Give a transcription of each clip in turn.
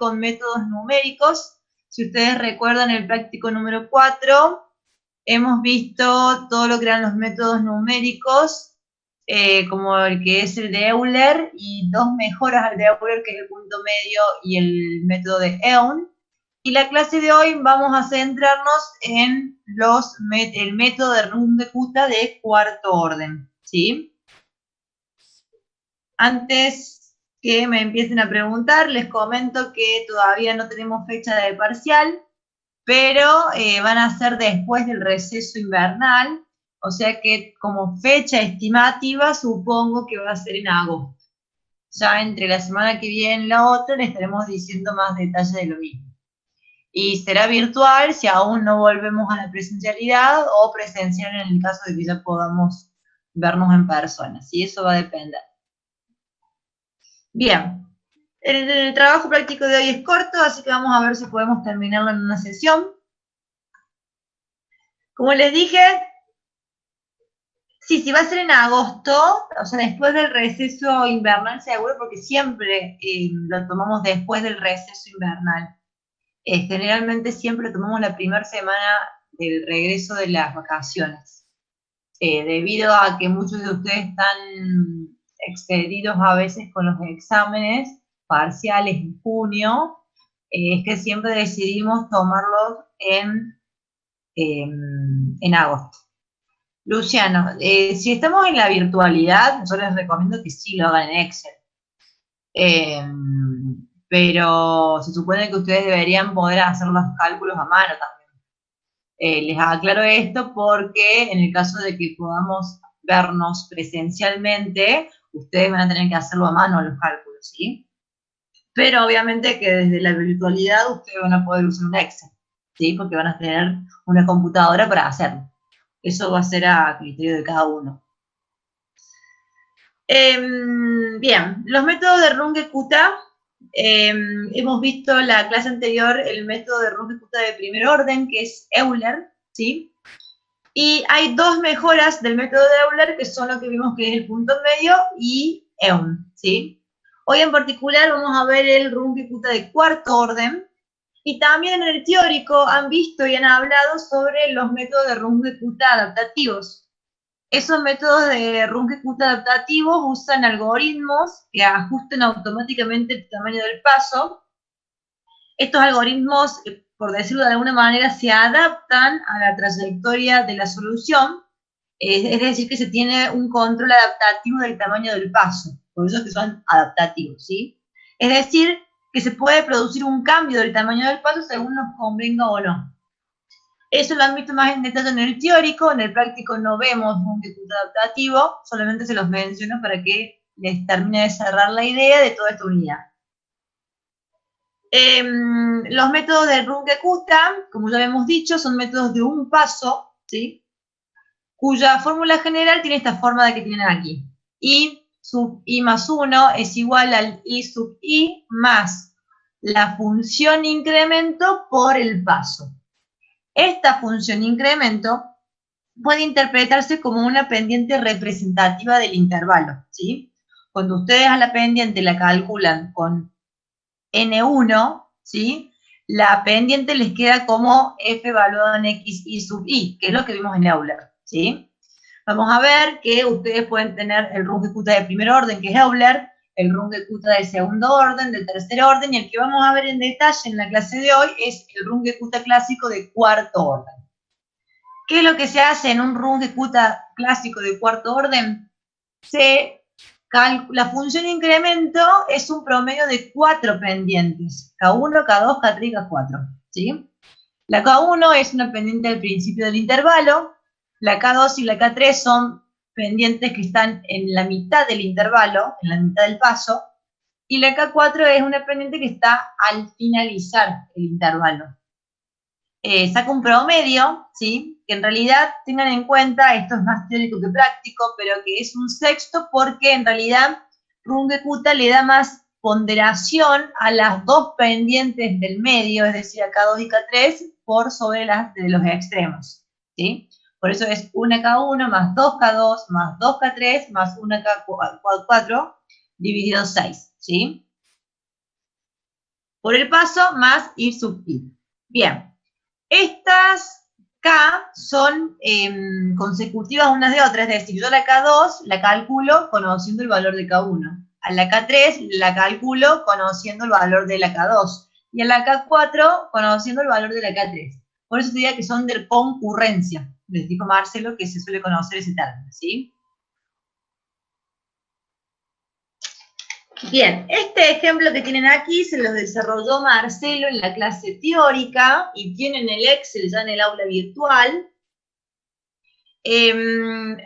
con métodos numéricos. Si ustedes recuerdan el práctico número 4, hemos visto todo lo que eran los métodos numéricos, como el que es el de Euler, y dos mejoras al de Euler, que es el punto medio y el método de Eun. Y la clase de hoy vamos a centrarnos en el método de Runge-Kutta de cuarto orden, ¿sí? Antes que me empiecen a preguntar, les comento que todavía no tenemos fecha de parcial, pero van a ser después del receso invernal, o sea que como fecha estimativa supongo que va a ser en agosto. Ya entre la semana que viene y la otra les estaremos diciendo más detalles de lo mismo. Y será virtual si aún no volvemos a la presencialidad, o presencial en el caso de que ya podamos vernos en persona, ¿sí? Eso va a depender. Bien, el trabajo práctico de hoy es corto, así que vamos a ver si podemos terminarlo en una sesión. Como les dije, sí, va a ser en agosto, o sea, después del receso invernal seguro, porque siempre lo tomamos después del receso invernal. Generalmente siempre tomamos la primera semana del regreso de las vacaciones, debido a que muchos de ustedes están excedidos a veces con los exámenes parciales en junio, es que siempre decidimos tomarlos en agosto. Luciano, si estamos en la virtualidad, yo les recomiendo que sí lo hagan en Excel. Pero se supone que ustedes deberían poder hacer los cálculos a mano también. Les aclaro esto porque en el caso de que podamos vernos presencialmente, ustedes van a tener que hacerlo a mano los cálculos, ¿sí? Pero obviamente que desde la virtualidad ustedes van a poder usar un Excel, ¿sí? Porque van a tener una computadora para hacerlo. Eso va a ser a criterio de cada uno. Bien, los métodos de Runge-Kutta. Hemos visto en la clase anterior el método de Runge-Kutta de primer orden, que es Euler, ¿sí? Y hay dos mejoras del método de Euler, que son lo que vimos que es el punto medio y Eun, ¿sí? Hoy en particular vamos a ver el Runge-Kutta de cuarto orden, y también en el teórico han visto y han hablado sobre los métodos de Runge-Kutta adaptativos. Esos métodos de Runge-Kutta adaptativos usan algoritmos que ajustan automáticamente el tamaño del paso. Estos algoritmos, por decirlo de alguna manera, se adaptan a la trayectoria de la solución, es decir, que se tiene un control adaptativo del tamaño del paso, por eso es que son adaptativos, ¿sí? Es decir, que se puede producir un cambio del tamaño del paso según nos convenga o no. Eso lo han visto más en detalle en el teórico, en el práctico no vemos un Runge-Kutta adaptativo, solamente se los menciono para que les termine de cerrar la idea de toda esta unidad. Los métodos de Runge-Kutta, como ya hemos dicho, son métodos de un paso, ¿sí? Cuya fórmula general tiene esta forma de que tienen aquí. I sub i más 1 es igual al i sub i más la función incremento por el paso. Esta función incremento puede interpretarse como una pendiente representativa del intervalo, ¿sí? Cuando ustedes a la pendiente la calculan con n1, ¿sí? La pendiente les queda como f evaluado en x i sub i, que es lo que vimos en Euler, ¿sí? Vamos a ver que ustedes pueden tener el Runge-Kutta de primer orden, que es Euler, el Runge-Kutta de segundo orden, del tercer orden, y el que vamos a ver en detalle en la clase de hoy es el Runge-Kutta clásico de cuarto orden. ¿Qué es lo que se hace en un Runge-Kutta clásico de cuarto orden? La función incremento es un promedio de 4 pendientes, K1, K2, K3 y K4, ¿sí? La K1 es una pendiente al principio del intervalo, la K2 y la K3 son pendientes que están en la mitad del intervalo, en la mitad del paso, y la K4 es una pendiente que está al finalizar el intervalo. Saca un promedio, ¿sí? Que en realidad tengan en cuenta, esto es más teórico que práctico, pero que es un sexto porque en realidad Runge-Kutta le da más ponderación a las dos pendientes del medio, es decir, a K2 y K3, por sobre las de los extremos, ¿sí? Por eso es 1K1 más 2K2 más 2K3 más 1K4 dividido 6, ¿sí? por el paso más I sub I. Bien, estas K son consecutivas unas de otras, es decir, yo la K2 la calculo conociendo el valor de K1. A la K3 la calculo conociendo el valor de la K2. Y a la K4 conociendo el valor de la K3. Por eso te diría que son de concurrencia. Les dijo Marcelo que se suele conocer ese término, ¿sí? Bien, este ejemplo que tienen aquí se lo desarrolló Marcelo en la clase teórica y tienen el Excel ya en el aula virtual.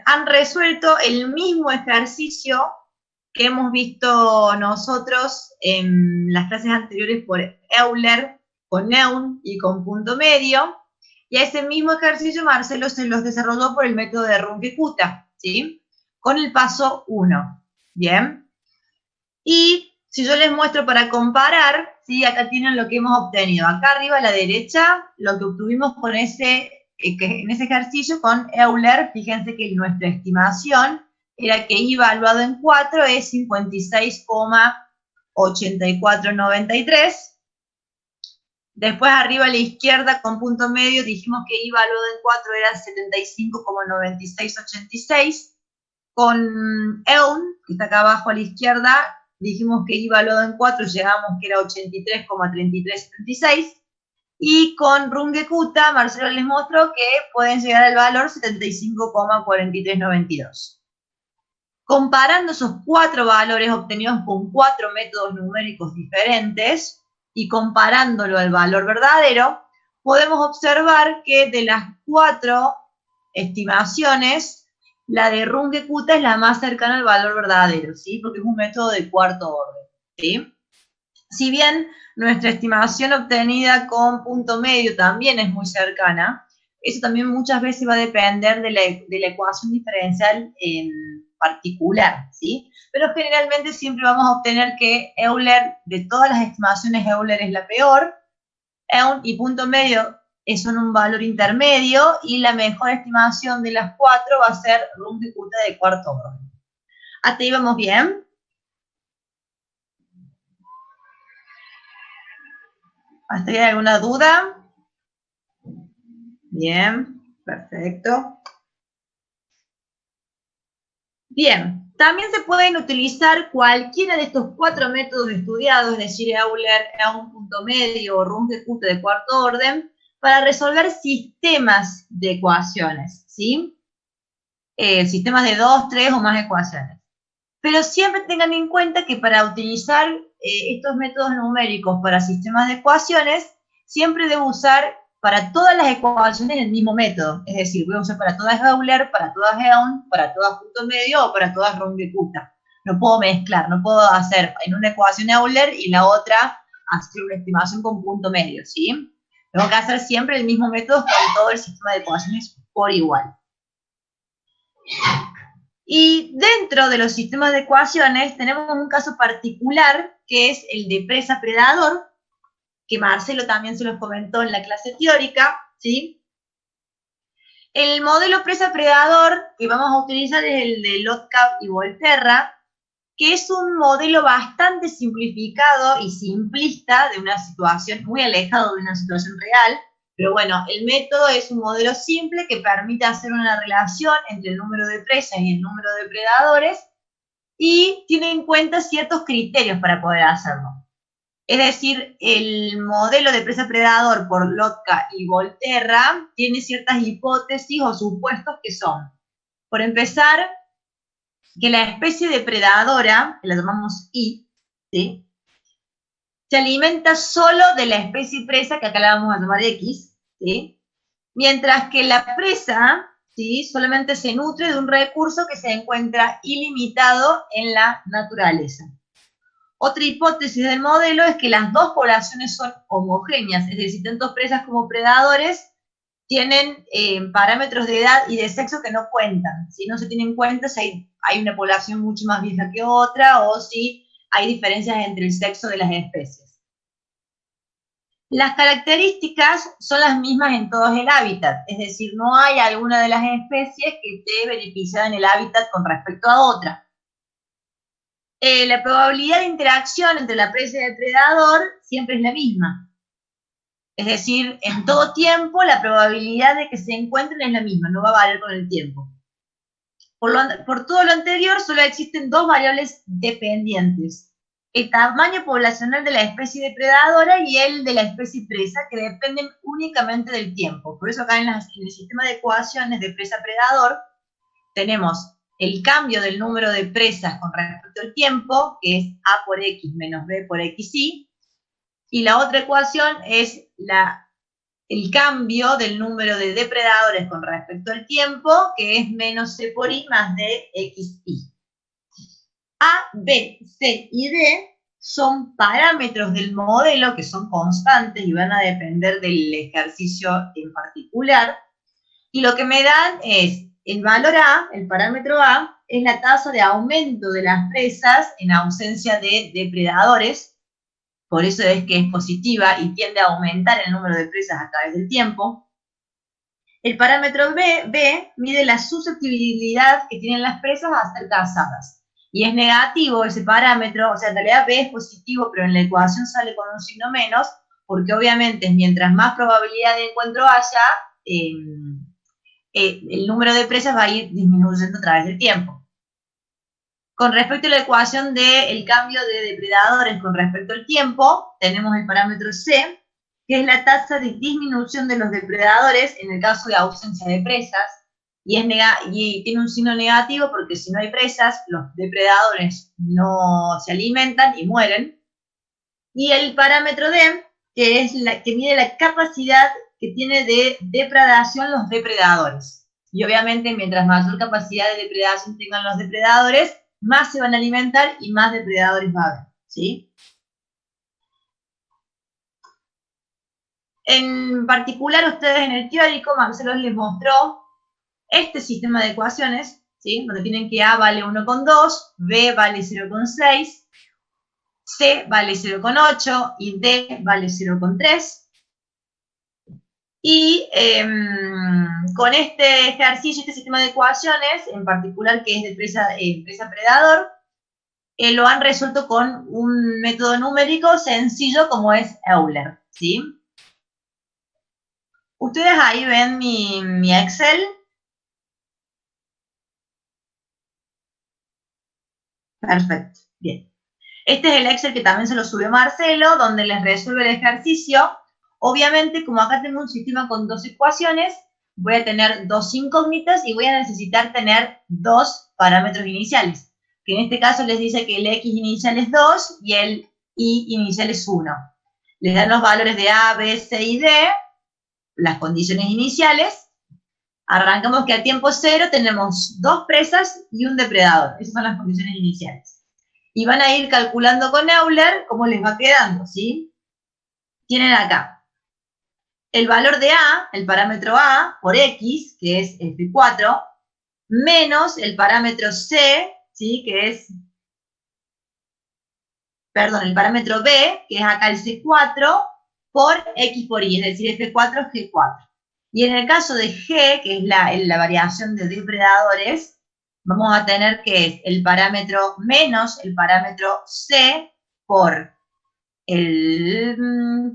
Han resuelto el mismo ejercicio que hemos visto nosotros en las clases anteriores por Euler, con Neun y con punto medio. Y a ese mismo ejercicio Marcelo se los desarrolló por el método de Runge-Kutta, ¿sí? Con el paso 1. Bien. Y si yo les muestro para comparar, ¿sí? Acá tienen lo que hemos obtenido. Acá arriba a la derecha, lo que obtuvimos con en ese ejercicio con Euler, fíjense que nuestra estimación era que I evaluado en 4 es 56,8493. Después arriba a la izquierda con punto medio dijimos que I evaluado en 4 era 75,9686. Con EUN, que está acá abajo a la izquierda, dijimos que I evaluado en 4 llegamos que era 83,3376. Y con Runge-Kutta, Marcelo les mostró que pueden llegar al valor 75,4392. Comparando esos 4 valores obtenidos con 4 métodos numéricos diferentes y comparándolo al valor verdadero, podemos observar que de las 4 estimaciones, la de Runge-Kutta es la más cercana al valor verdadero, ¿sí? Porque es un método de cuarto orden, ¿sí? Si bien nuestra estimación obtenida con punto medio también es muy cercana, eso también muchas veces va a depender de la ecuación diferencial en particular, ¿sí? Pero generalmente siempre vamos a obtener que Euler, de todas las estimaciones, Euler es la peor, EUN y punto medio son un valor intermedio, y la mejor estimación de las 4 va a ser Runge-Kutta de cuarto orden. ¿Hasta ahí vamos bien? ¿Hasta ahí hay alguna duda? Bien, perfecto. Bien, también se pueden utilizar cualquiera de estos 4 métodos estudiados, es decir, Euler, EUN punto medio o Runge-Kutta de cuarto orden, para resolver sistemas de ecuaciones, ¿sí? Sistemas de 2, 3 o más ecuaciones. Pero siempre tengan en cuenta que para utilizar estos métodos numéricos para sistemas de ecuaciones, siempre debo usar para todas las ecuaciones el mismo método. Es decir, voy a usar para todas Euler, para todas EUN, para todas punto medio o para todas Runge-Kutta. No puedo mezclar, no puedo hacer en una ecuación Euler y la otra hacer una estimación con punto medio, ¿sí? Tengo que hacer siempre el mismo método con todo el sistema de ecuaciones por igual. Y dentro de los sistemas de ecuaciones tenemos un caso particular que es el de presa-predador, que Marcelo también se los comentó en la clase teórica, ¿sí? El modelo presa-predador que vamos a utilizar es el de Lotka y Volterra, que es un modelo bastante simplificado y simplista de una situación, muy alejado de una situación real, pero bueno, el método es un modelo simple que permite hacer una relación entre el número de presas y el número de predadores y tiene en cuenta ciertos criterios para poder hacerlo. Es decir, el modelo de presa-predador por Lotka y Volterra tiene ciertas hipótesis o supuestos que son, por empezar, que la especie depredadora, que la llamamos I, ¿sí?, se alimenta solo de la especie presa, que acá la vamos a llamar X, ¿sí?, mientras que la presa, ¿sí?, solamente se nutre de un recurso que se encuentra ilimitado en la naturaleza. Otra hipótesis del modelo es que las dos poblaciones son homogéneas, es decir, tanto presas como predadores tienen parámetros de edad y de sexo que no cuentan, si no se tienen en cuenta si hay una población mucho más vieja que otra o si hay diferencias entre el sexo de las especies. Las características son las mismas en todos el hábitat, es decir, no hay alguna de las especies que esté beneficiada en el hábitat con respecto a otra. La probabilidad de interacción entre la presa y el depredador siempre es la misma. Es decir, en todo tiempo la probabilidad de que se encuentren es la misma, no va a variar con el tiempo. Por todo lo anterior, solo existen dos variables dependientes: el tamaño poblacional de la especie depredadora y el de la especie presa, que dependen únicamente del tiempo. Por eso acá en el sistema de ecuaciones de presa-predador tenemos el cambio del número de presas con respecto al tiempo, que es A por X menos B por XY, y la otra ecuación es el cambio del número de depredadores con respecto al tiempo, que es menos C por I más D XY. A, B, C y D son parámetros del modelo que son constantes y van a depender del ejercicio en particular, y lo que me dan es el valor A, el parámetro A, es la tasa de aumento de las presas en ausencia de depredadores. Por eso es que es positiva y tiende a aumentar el número de presas a través del tiempo. El parámetro B mide la susceptibilidad que tienen las presas a ser cazadas. Y es negativo ese parámetro, o sea, en realidad B es positivo, pero en la ecuación sale con un signo menos, porque obviamente mientras más probabilidad de encuentro haya, el número de presas va a ir disminuyendo a través del tiempo. Con respecto a la ecuación del cambio de depredadores con respecto al tiempo, tenemos el parámetro C, que es la tasa de disminución de los depredadores en el caso de ausencia de presas, y tiene un signo negativo porque si no hay presas, los depredadores no se alimentan y mueren. Y el parámetro D, que es que mide la capacidad que tiene de depredación los depredadores. Y obviamente, mientras mayor capacidad de depredación tengan los depredadores, más se van a alimentar y más depredadores va a haber, ¿sí? En particular, ustedes en el teórico, Marcelo les mostró este sistema de ecuaciones, ¿sí? Donde tienen que A vale 1,2, B vale 0,6, C vale 0,8 y D vale 0,3. Y con este ejercicio, este sistema de ecuaciones, en particular que es de presa-predador, lo han resuelto con un método numérico sencillo como es Euler, ¿sí? Ustedes ahí ven mi Excel. Perfecto, bien. Este es el Excel que también se lo subió Marcelo, donde les resuelve el ejercicio. Obviamente, como acá tengo un sistema con dos ecuaciones, voy a tener dos incógnitas y voy a necesitar tener dos parámetros iniciales, que en este caso les dice que el X inicial es 2 y el Y inicial es 1. Les dan los valores de A, B, C y D, las condiciones iniciales. Arrancamos que a tiempo cero tenemos dos presas y un depredador. Esas son las condiciones iniciales. Y van a ir calculando con Euler cómo les va quedando, ¿sí? Tienen acá el valor de A, el parámetro A, por X, que es F4, menos el parámetro C, ¿sí? Que es, perdón, el parámetro B, que es acá el C4, por X por Y, es decir, F4, G4. Y en el caso de G, que es la variación de depredadores, vamos a tener que es el parámetro menos el parámetro C por el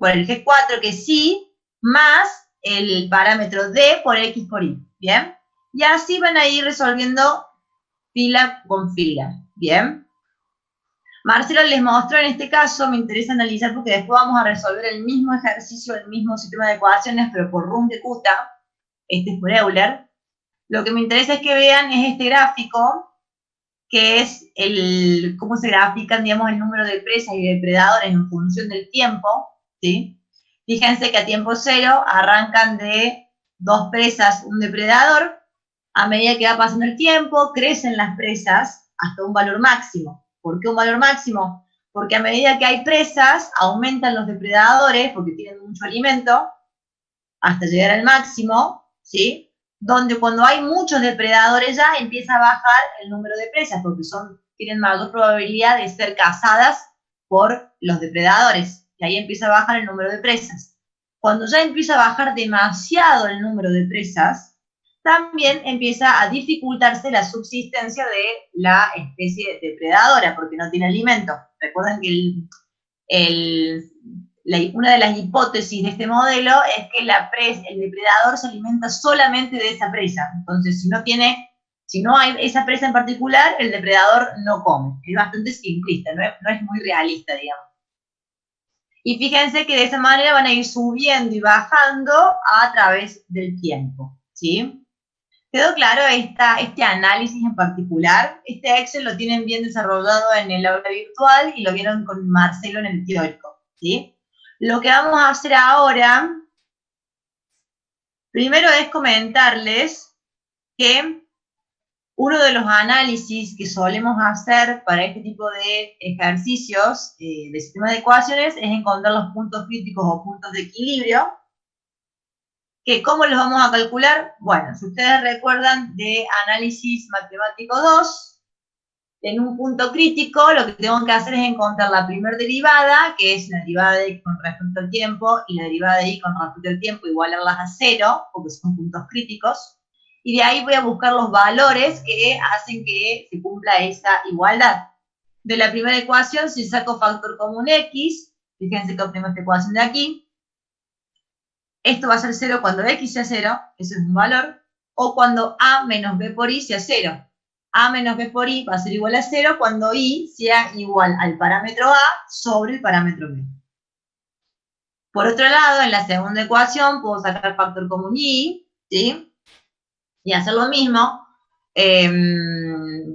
G4, que es Y, más el parámetro D por X por Y, ¿bien? Y así van a ir resolviendo fila con fila, ¿bien? Marcelo les mostró en este caso, me interesa analizar porque después vamos a resolver el mismo ejercicio, el mismo sistema de ecuaciones, pero por Runge-Kutta, este es por Euler. Lo que me interesa es que vean es este gráfico, que es cómo se grafican, digamos, el número de presas y depredadores en función del tiempo, ¿sí? Fíjense que a tiempo cero arrancan de dos presas, un depredador. A medida que va pasando el tiempo, crecen las presas hasta un valor máximo. ¿Por qué un valor máximo? Porque a medida que hay presas, aumentan los depredadores, porque tienen mucho alimento, hasta llegar al máximo, ¿sí? Donde cuando hay muchos depredadores ya empieza a bajar el número de presas, porque tienen mayor probabilidad de ser cazadas por los depredadores, y ahí empieza a bajar el número de presas. Cuando ya empieza a bajar demasiado el número de presas, también empieza a dificultarse la subsistencia de la especie depredadora, porque no tiene alimento. Recuerden que una de las hipótesis de este modelo es que el depredador se alimenta solamente de esa presa. Entonces, si no hay esa presa en particular, el depredador no come. Es bastante simplista, no es muy realista, digamos. Y fíjense que de esa manera van a ir subiendo y bajando a través del tiempo, ¿sí? ¿Quedó claro este análisis en particular? Este Excel lo tienen bien desarrollado en el aula virtual y lo vieron con Marcelo en el teórico, ¿sí? Lo que vamos a hacer ahora, primero es comentarles que uno de los análisis que solemos hacer para este tipo de ejercicios de sistemas de ecuaciones es encontrar los puntos críticos o puntos de equilibrio. ¿Que cómo los vamos a calcular? Bueno, si ustedes recuerdan de análisis matemático 2, en un punto crítico lo que tengo que hacer es encontrar la primera derivada, que es la derivada de x con respecto al tiempo, y la derivada de y con respecto al tiempo, igualarlas a 0, porque son puntos críticos. Y de ahí voy a buscar los valores que hacen que se cumpla esa igualdad. De la primera ecuación, si saco factor común x, fíjense que obtengo esta ecuación de aquí. Esto va a ser 0 cuando x sea 0, eso es un valor, o cuando a menos b por i sea 0. A menos b por i va a ser igual a 0 cuando i sea igual al parámetro a sobre el parámetro b. Por otro lado, en la segunda ecuación puedo sacar factor común i, ¿sí? Y hacer lo mismo.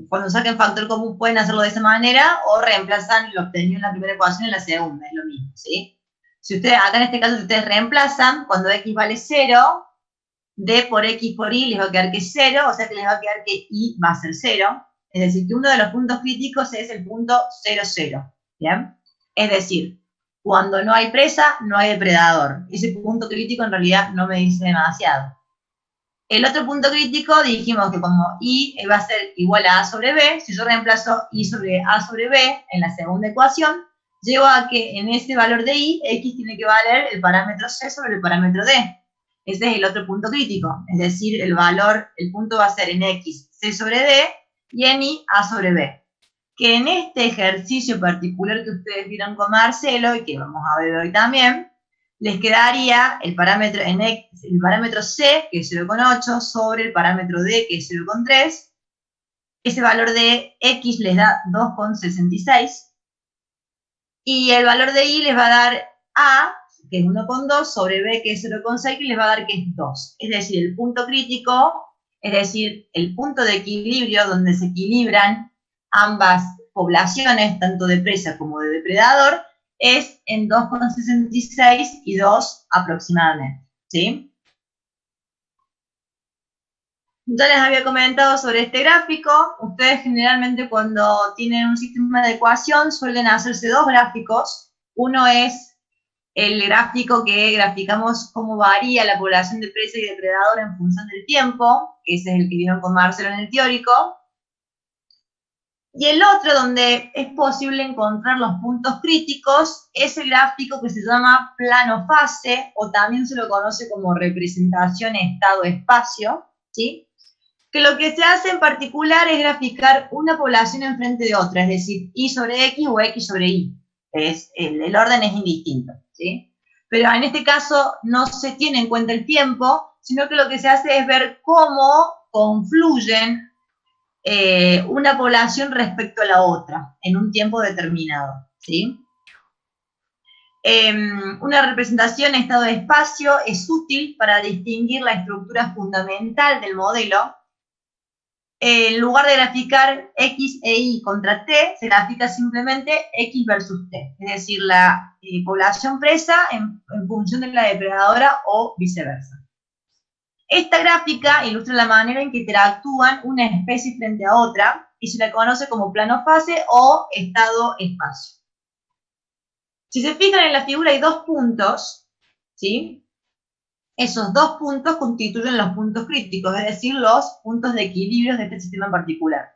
Cuando saquen factor común pueden hacerlo de esa manera o reemplazan lo obtenido en la primera ecuación en la segunda, es lo mismo, ¿sí? Si ustedes, acá en este caso, si ustedes reemplazan, cuando x vale 0, d por x por y les va a quedar que es 0, o sea que les va a quedar que y va a ser 0. Es decir, que uno de los puntos críticos es el punto 0, 0. ¿Bien? Es decir, cuando no hay presa, no hay depredador. Ese punto crítico en realidad no me dice demasiado. El otro punto crítico dijimos que como y va a ser igual a sobre b, si yo reemplazo y sobre a sobre b en la segunda ecuación, llego a que en ese valor de y, x tiene que valer el parámetro c sobre el parámetro d. Ese es el otro punto crítico, es decir, el punto va a ser en x c sobre d y en y a sobre b. Que en este ejercicio particular que ustedes vieron con Marcelo y que vamos a ver hoy también, les quedaría el parámetro en x, el parámetro c, que es 0,8, sobre el parámetro d, que es 0,3. Ese valor de x les da 2,66. Y el valor de y les va a dar a, que es 1,2, sobre b, que es 0,6, que les va a dar que es 2. Es decir, el punto crítico, es decir, el punto de equilibrio donde se equilibran ambas poblaciones, tanto de presa como de depredador, es en 2,66 y 2 aproximadamente, ¿sí? Ya les había comentado sobre este gráfico. Ustedes generalmente cuando tienen un sistema de ecuación suelen hacerse dos gráficos. Uno es el gráfico que graficamos cómo varía la población de presa y depredador en función del tiempo, que ese es el que vieron con Marcelo en el teórico. Y el otro, donde es posible encontrar los puntos críticos, es el gráfico que se llama plano fase, o también se lo conoce como representación estado-espacio, ¿sí? Que lo que se hace en particular es graficar una población enfrente de otra, es decir, y sobre x o x sobre y. El orden es indistinto, ¿sí? Pero en este caso no se tiene en cuenta el tiempo, sino que lo que se hace es ver cómo confluyen una población respecto a la otra en un tiempo determinado, ¿sí? Una representación en estado de espacio es útil para distinguir la estructura fundamental del modelo. En lugar de graficar x e y contra t, se grafica simplemente x versus t, es decir, la población presa en función de la depredadora o viceversa. Esta gráfica ilustra la manera en que interactúan una especie frente a otra y se la conoce como plano fase o estado espacio. Si se fijan en la figura hay dos puntos, ¿sí? Esos dos puntos constituyen los puntos críticos, es decir, los puntos de equilibrio de este sistema en particular.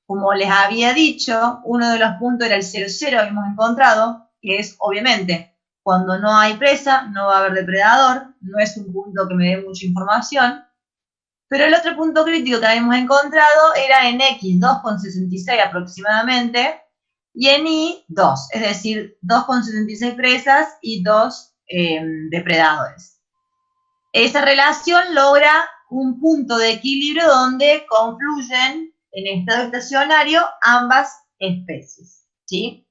Como les había dicho, uno de los puntos era el 0, 0, hemos encontrado, que es, obviamente, cuando no hay presa, no va a haber depredador, no es un punto que me dé mucha información. Pero el otro punto crítico que habíamos encontrado era en X 2,66 aproximadamente, y en Y 2, es decir, 2,66 presas y 2 depredadores. Esa relación logra un punto de equilibrio donde confluyen en estado estacionario ambas especies, ¿sí?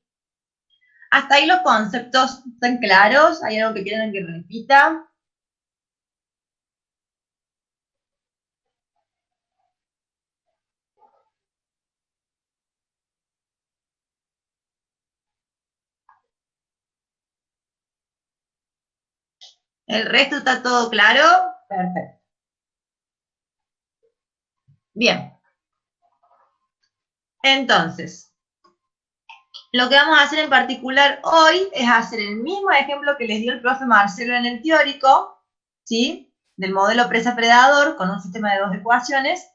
Hasta ahí los conceptos están claros. ¿Hay algo que quieran que repita? ¿El resto está todo claro? Perfecto. Bien. Entonces, lo que vamos a hacer en particular hoy es hacer el mismo ejemplo que les dio el profe Marcelo en el teórico, ¿sí? Del modelo presa-predador con un sistema de dos ecuaciones,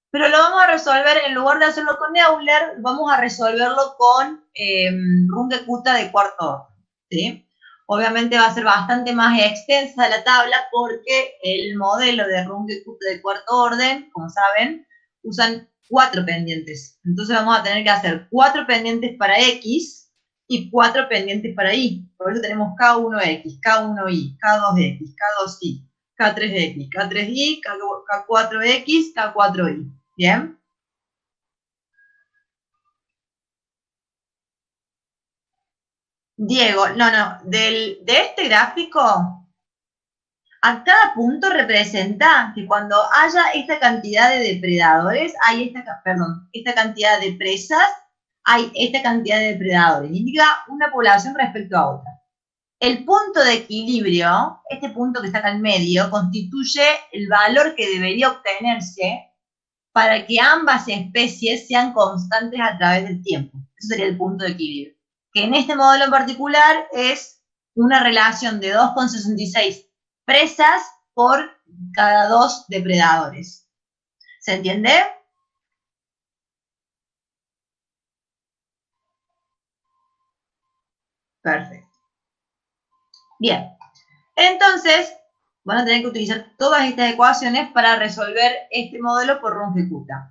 pero lo vamos a resolver, en lugar de hacerlo con Euler, vamos a resolverlo con Runge-Kutta de cuarto orden, ¿sí? Obviamente va a ser bastante más extensa la tabla porque el modelo de Runge-Kutta de cuarto orden, como saben, usan 4 pendientes. Entonces vamos a tener que hacer 4 pendientes para X y 4 pendientes para Y. Por eso tenemos K1X, K1Y, K2X, K2Y, K3X, K3Y, K4X, K4Y. ¿Bien? Diego, no, de este gráfico, a cada punto representa que cuando haya esta cantidad de depredadores, hay esta cantidad de presas, hay esta cantidad de depredadores. Indica una población respecto a otra. El punto de equilibrio, este punto que está acá en medio, constituye el valor que debería obtenerse para que ambas especies sean constantes a través del tiempo. Eso sería el punto de equilibrio. Que en este modelo en particular es una relación de 2,66 presas por cada 2 depredadores. ¿Se entiende? Perfecto. Bien. Entonces, van a tener que utilizar todas estas ecuaciones para resolver este modelo por Runge-Kutta.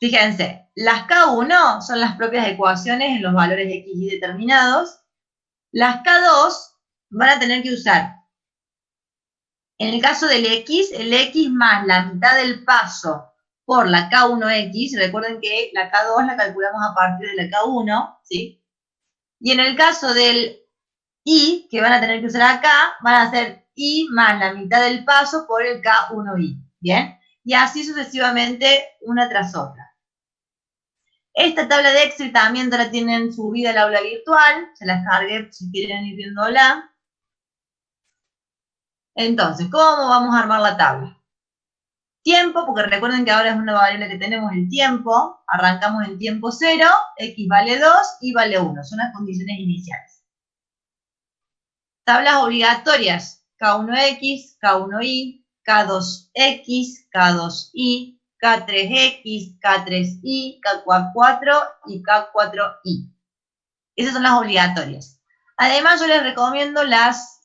Fíjense, las K1 son las propias ecuaciones en los valores X y determinados. Las K2 van a tener que usar, en el caso del X, el X más la mitad del paso por la K1X. Recuerden que la K2 la calculamos a partir de la K1, ¿sí? Y en el caso del Y, que van a tener que usar acá, van a ser Y más la mitad del paso por el K1Y, ¿bien? Y así sucesivamente, una tras otra. Esta tabla de Excel también la tienen subida al aula virtual, se las cargué si quieren ir viéndola. Entonces, ¿cómo vamos a armar la tabla? Tiempo, porque recuerden que ahora es una variable que tenemos, el tiempo. Arrancamos en tiempo 0, X vale 2, Y vale 1. Son las condiciones iniciales. Tablas obligatorias, K1X, K1Y, K2X, K2Y, K3X, K3Y, K4 y K4Y. Esas son las obligatorias. Además, yo les recomiendo las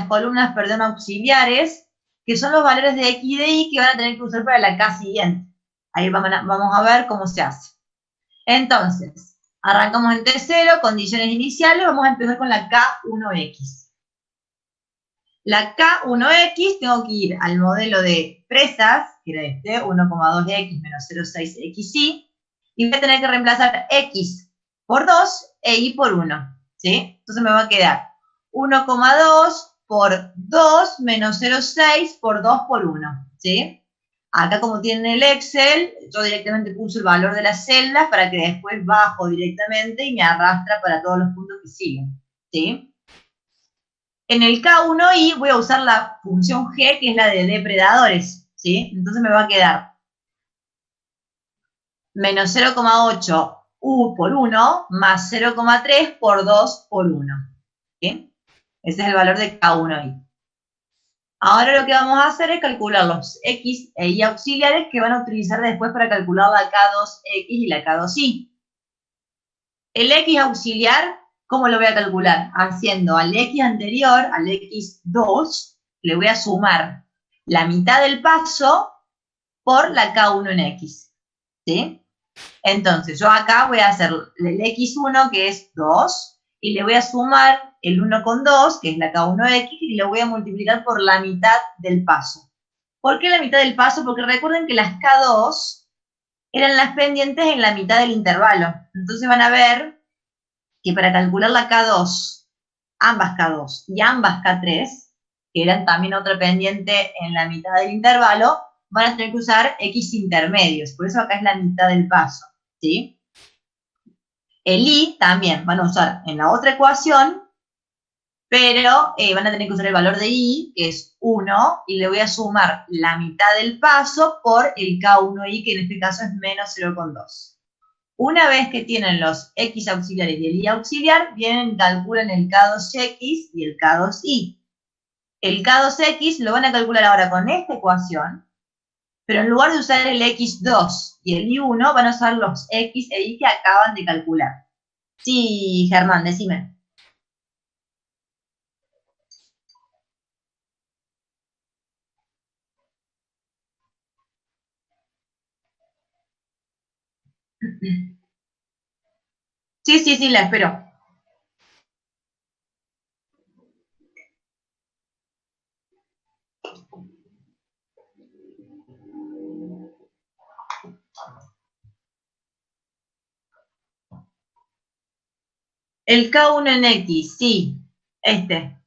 columnas, auxiliares, que son los valores de X y de Y que van a tener que usar para la K siguiente. Ahí vamos a ver cómo se hace. Entonces, arrancamos en T0, condiciones iniciales, vamos a empezar con la K1X. La K1X tengo que ir al modelo de presas, que era este, 1,2X menos 0,6XY, y voy a tener que reemplazar X por 2 e Y por 1, ¿sí? Entonces me va a quedar 1,2 por 2 menos 0,6 por 2 por 1, ¿sí? Acá como tienen el Excel, yo directamente puse el valor de las celdas para que después bajo directamente y me arrastra para todos los puntos que siguen, ¿sí? En el K1Y voy a usar la función G, que es la de depredadores, ¿sí? Entonces me va a quedar menos 0,8 U por 1 más 0,3 por 2 por 1, ¿sí? Ese es el valor de K1Y. Ahora lo que vamos a hacer es calcular los X e Y auxiliares que van a utilizar después para calcular la K2X y la K2Y. El X auxiliar, ¿cómo lo voy a calcular? Haciendo al X anterior, al X2, le voy a sumar la mitad del paso por la K1 en X, ¿sí? Entonces, yo acá voy a hacer el X1, que es 2, y le voy a sumar el 1 con 2, que es la K1X, y lo voy a multiplicar por la mitad del paso. ¿Por qué la mitad del paso? Porque recuerden que las K2 eran las pendientes en la mitad del intervalo. Entonces van a ver que para calcular la K2, ambas K2 y ambas K3, que eran también otra pendiente en la mitad del intervalo, van a tener que usar X intermedios. Por eso acá es la mitad del paso, ¿sí? El I también van a usar en la otra ecuación, pero van a tener que usar el valor de I, que es 1, y le voy a sumar la mitad del paso por el K1I, que en este caso es menos 0,2. Una vez que tienen los X auxiliares y el Y auxiliar, vienen, calculan el K2X y el K2Y. El K2X lo van a calcular ahora con esta ecuación, pero en lugar de usar el X2 y el Y1, van a usar los X e Y que acaban de calcular. Sí, Germán, decime. Sí, sí, sí, la espero. El K1 en X, sí, este.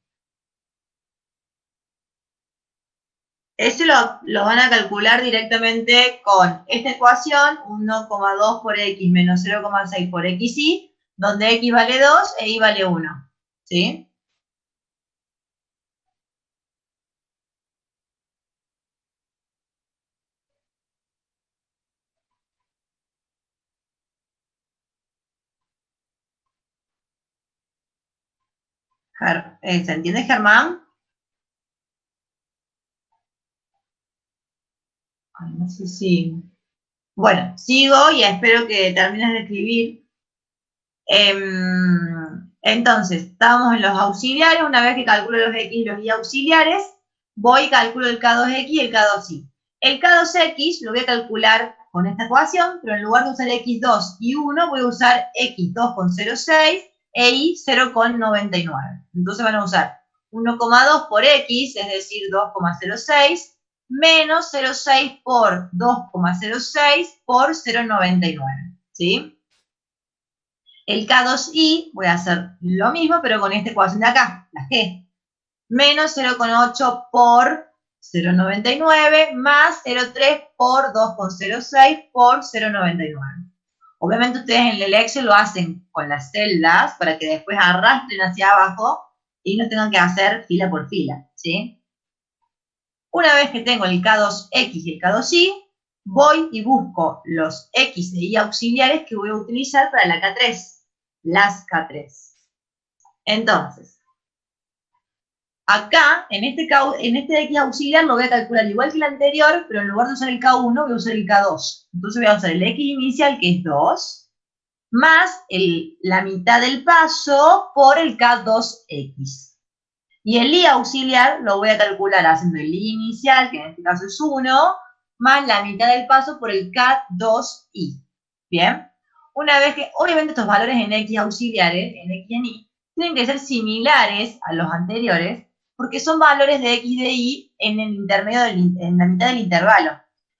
Ese lo van a calcular directamente con esta ecuación, 1,2 por X menos 0,6 por XY, donde X vale 2 e Y vale 1, ¿sí? ¿Se entiende, Germán? Ay, no sé si... Bueno, sigo y espero que termines de escribir. Entonces, estamos en los auxiliares. Una vez que calculo los X y los Y auxiliares, voy y calculo el K2X y el K2Y. El K2X lo voy a calcular con esta ecuación, pero en lugar de usar X2 y 1, voy a usar X2,06 e Y 0,99. Entonces van a usar 1,2 por X, es decir, 2,06, menos 0,6 por 2,06 por 0,99, ¿sí? El K2Y voy a hacer lo mismo, pero con esta ecuación de acá, la G. Menos 0,8 por 0,99 más 0,3 por 2,06 por 0,99. Obviamente ustedes en el Excel lo hacen con las celdas para que después arrastren hacia abajo y no tengan que hacer fila por fila, ¿sí? Una vez que tengo el K2X y el K2Y, voy y busco los X e Y auxiliares que voy a utilizar para la K3. Las K3. Entonces, acá, en este X auxiliar lo voy a calcular igual que el anterior, pero en lugar de usar el K1, voy a usar el K2. Entonces voy a usar el X inicial, que es 2, más la mitad del paso por el K2X. Y el Y auxiliar lo voy a calcular haciendo el Y inicial, que en este caso es 1, más la mitad del paso por el K2Y. ¿Bien? Una vez que, obviamente estos valores en X auxiliares, en X y en Y, tienen que ser similares a los anteriores, porque son valores de X y de Y en el intermedio en la mitad del intervalo.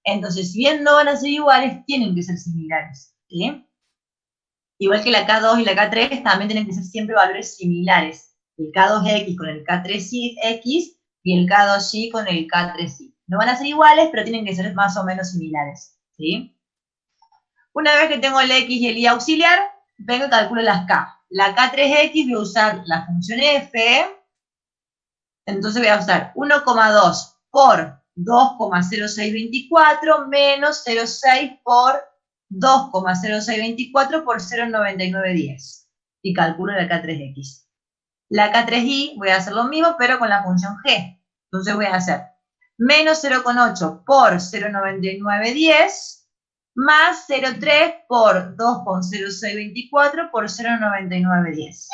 Entonces, si bien no van a ser iguales, tienen que ser similares, ¿sí? Igual que la K2 y la K3 también tienen que ser siempre valores similares. El K2X con el K3X y el K2Y con el K3Y. No van a ser iguales, pero tienen que ser más o menos similares, ¿sí? Una vez que tengo el X y el Y auxiliar, vengo y calculo las K. La K3X voy a usar la función F, entonces voy a usar 1,2 por 2,0624 menos 0,6 por 2,0624 por 0,9910. Y calculo la K3X. La K3Y voy a hacer lo mismo, pero con la función G. Entonces voy a hacer menos 0,8 por 0,9910 más 0,3 por 2,0624 por 0,9910.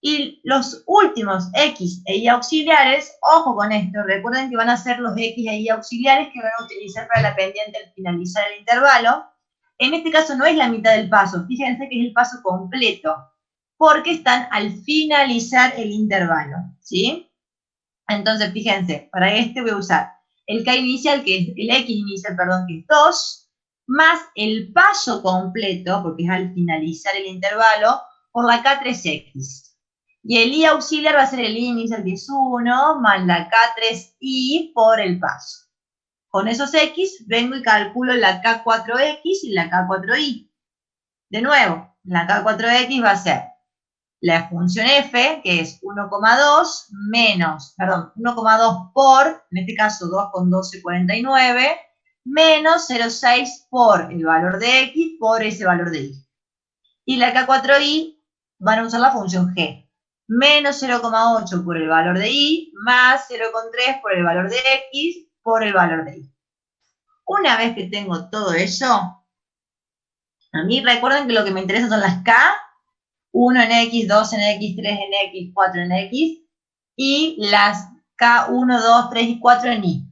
Y los últimos X e Y auxiliares, ojo con esto, recuerden que van a ser los X e Y auxiliares que van a utilizar para la pendiente al finalizar el intervalo. En este caso no es la mitad del paso, fíjense que es el paso completo, porque están al finalizar el intervalo, ¿sí? Entonces, fíjense, para este voy a usar el K inicial, que es el X inicial, perdón, que es 2, más el paso completo, porque es al finalizar el intervalo, por la K3X. Y el I auxiliar va a ser el I inicial, que es 1, más la K3I por el paso. Con esos X vengo y calculo la K4X y la K4I. De nuevo, la K4X va a ser la función f, que es 1,2 menos, perdón, 1,2 por, en este caso 2 con 12,49, menos 0,6 por el valor de x por ese valor de y. Y la K4i van a usar la función g, menos 0,8 por el valor de y, más 0,3 por el valor de x por el valor de y. Una vez que tengo todo eso, a mí recuerden que lo que me interesa son las K, 1 en X, 2 en X, 3 en X, 4 en X, y las K1, 2, 3 y 4 en Y.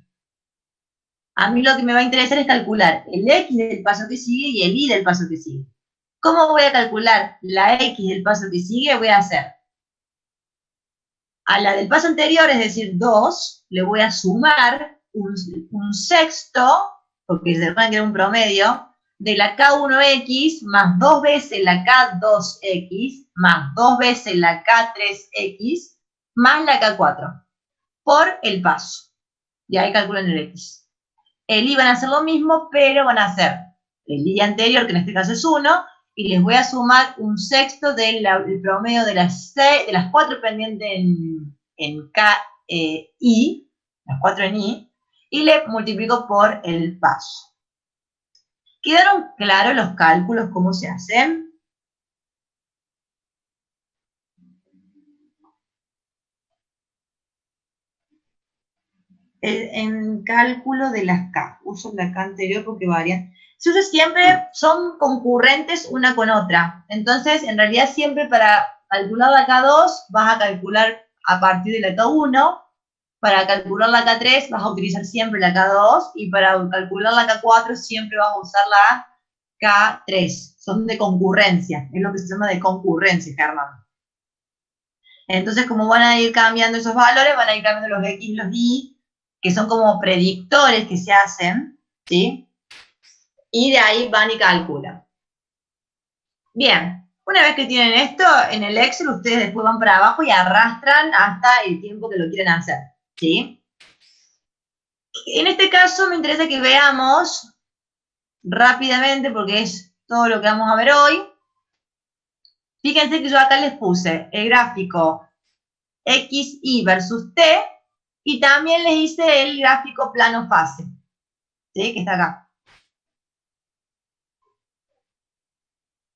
A mí lo que me va a interesar es calcular el X del paso que sigue y el Y del paso que sigue. ¿Cómo voy a calcular la X del paso que sigue? Voy a hacer a la del paso anterior, es decir, 2, le voy a sumar un sexto, porque se recuerdan que era un promedio, de la K1X más 2 veces la K2X más 2 veces la K3X más la K4 por el paso. Y ahí calculan el X. El Y van a hacer lo mismo, pero van a hacer el Y anterior, que en este caso es 1, y les voy a sumar un sexto del promedio de las 4 pendientes en K, I, las 4 en Y, y le multiplico por el paso. ¿Quedaron claros los cálculos, cómo se hacen? En cálculo de las K, uso la K anterior porque varían. Se usa siempre, son concurrentes una con otra. Entonces, en realidad siempre para calcular la K2 vas a calcular a partir de la K1, para calcular la K3 vas a utilizar siempre la K2 y para calcular la K4 siempre vas a usar la K3. Son de concurrencia, es lo que se llama de concurrencia, Germán. Entonces, como van a ir cambiando esos valores, van a ir cambiando los X y los Y, que son como predictores que se hacen, ¿sí? Y de ahí van y calculan. Bien, una vez que tienen esto, en el Excel ustedes después van para abajo y arrastran hasta el tiempo que lo quieren hacer, ¿sí? En este caso me interesa que veamos rápidamente, porque es todo lo que vamos a ver hoy. Fíjense que yo acá les puse el gráfico XY versus T, y también les hice el gráfico plano fase, ¿sí? Que está acá.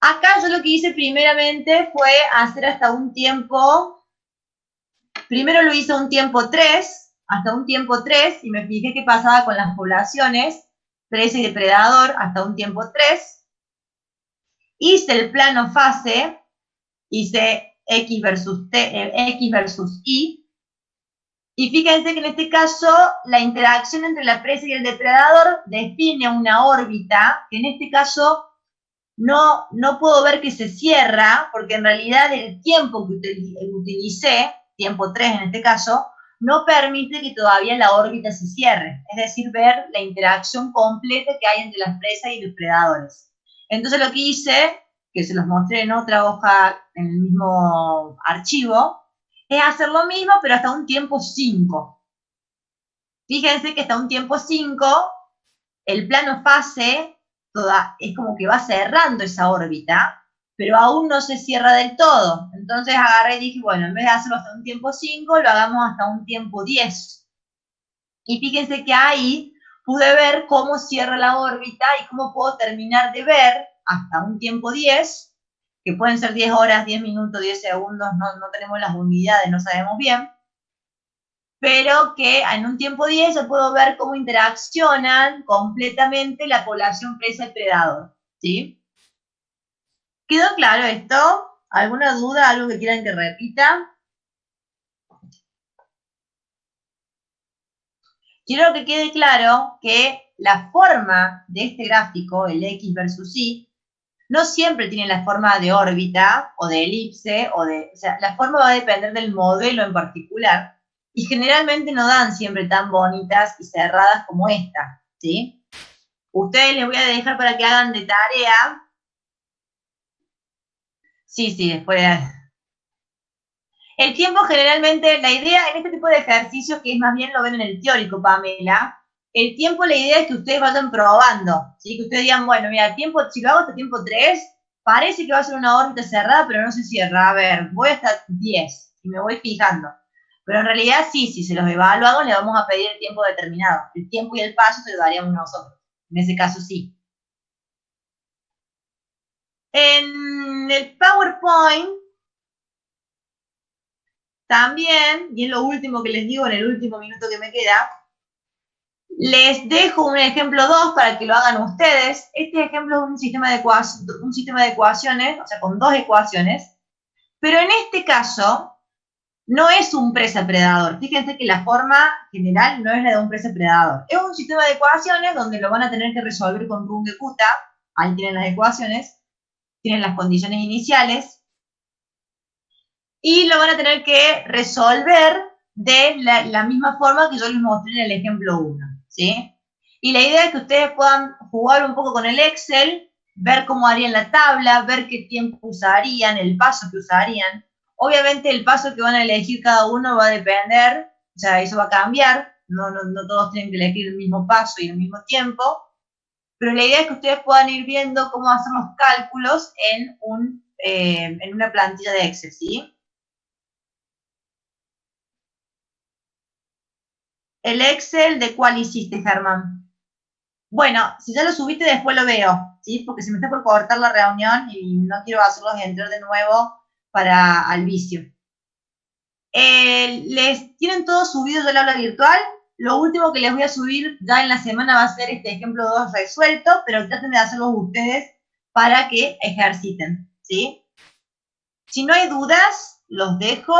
Acá yo lo que hice primeramente fue hacer hasta un tiempo, primero lo hice un tiempo 3, hasta un tiempo 3, y me fijé qué pasaba con las poblaciones, presa y depredador, hasta un tiempo 3. Hice el plano fase, hice X versus Y, y fíjense que en este caso la interacción entre la presa y el depredador define una órbita, que en este caso no puedo ver que se cierra, porque en realidad el tiempo que utilicé, tiempo 3 en este caso, no permite que todavía la órbita se cierre, es decir, ver la interacción completa que hay entre las presas y los predadores. Entonces lo que hice, que se los mostré en otra hoja, en el mismo archivo, es hacer lo mismo, pero hasta un tiempo 5. Fíjense que hasta un tiempo 5, el plano fase es como que va cerrando esa órbita, pero aún no se cierra del todo. Entonces agarré y dije, bueno, en vez de hacerlo hasta un tiempo 5, lo hagamos hasta un tiempo 10. Y fíjense que ahí pude ver cómo cierra la órbita y cómo puedo terminar de ver hasta un tiempo 10, que pueden ser 10 horas, 10 minutos, 10 segundos, no tenemos las unidades, no sabemos bien, pero que en un tiempo 10 yo puedo ver cómo interaccionan completamente la población presa y predador, ¿sí? ¿Quedó claro esto? ¿Alguna duda? ¿Algo que quieran que repita? Quiero que quede claro que la forma de este gráfico, el X versus Y, no siempre tiene la forma de órbita o de elipse, o sea, la forma va a depender del modelo en particular, y generalmente no dan siempre tan bonitas y cerradas como esta, ¿sí? Ustedes les voy a dejar para que hagan de tarea. Sí, después. El tiempo generalmente, la idea en este tipo de ejercicios, que es más bien lo ven en el teórico, Pamela, el tiempo, la idea es que ustedes vayan probando, ¿sí? Que ustedes digan, bueno, mira, tiempo, si lo hago hasta tiempo 3, parece que va a ser una órbita cerrada, pero no se cierra. A ver, voy hasta 10 y me voy fijando. Pero en realidad sí, si se los evaluamos, le vamos a pedir el tiempo determinado. El tiempo y el paso se lo daríamos nosotros. En ese caso sí. En el PowerPoint también, y es lo último que les digo en el último minuto que me queda, les dejo un ejemplo 2 para que lo hagan ustedes. Este ejemplo es un sistema de ecuaciones, o sea, con dos ecuaciones, pero en este caso no es un presa-predador. Fíjense que la forma general no es la de un presa-predador. Es un sistema de ecuaciones donde lo van a tener que resolver con Runge-Kutta. Ahí tienen las ecuaciones, tienen las condiciones iniciales, y lo van a tener que resolver de la misma forma que yo les mostré en el ejemplo 1, ¿sí? Y la idea es que ustedes puedan jugar un poco con el Excel, ver cómo harían la tabla, ver qué tiempo usarían, el paso que usarían. Obviamente el paso que van a elegir cada uno va a depender, o sea, eso va a cambiar, no todos tienen que elegir el mismo paso y el mismo tiempo, pero la idea es que ustedes puedan ir viendo cómo hacer los cálculos en una plantilla de Excel, ¿sí? El Excel, ¿de cuál hiciste, Germán? Bueno, si ya lo subiste, después lo veo, ¿sí? Porque se me está por cortar la reunión y no quiero hacerlos entrar de nuevo al vicio. Les tienen todo subido del aula virtual. Lo último que les voy a subir ya en la semana va a ser este ejemplo 2 resuelto, pero traten de hacerlo ustedes para que ejerciten, ¿sí? Si no hay dudas, los dejo,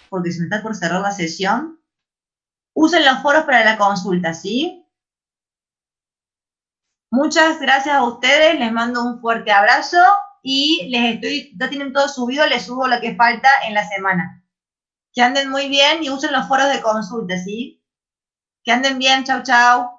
porque se me está por cerrar la sesión. Usen los foros para la consulta, ¿sí? Muchas gracias a ustedes, les mando un fuerte abrazo y ya tienen todo subido, les subo lo que falta en la semana. Que anden muy bien y usen los foros de consulta, ¿sí? Que anden bien, chau, chau.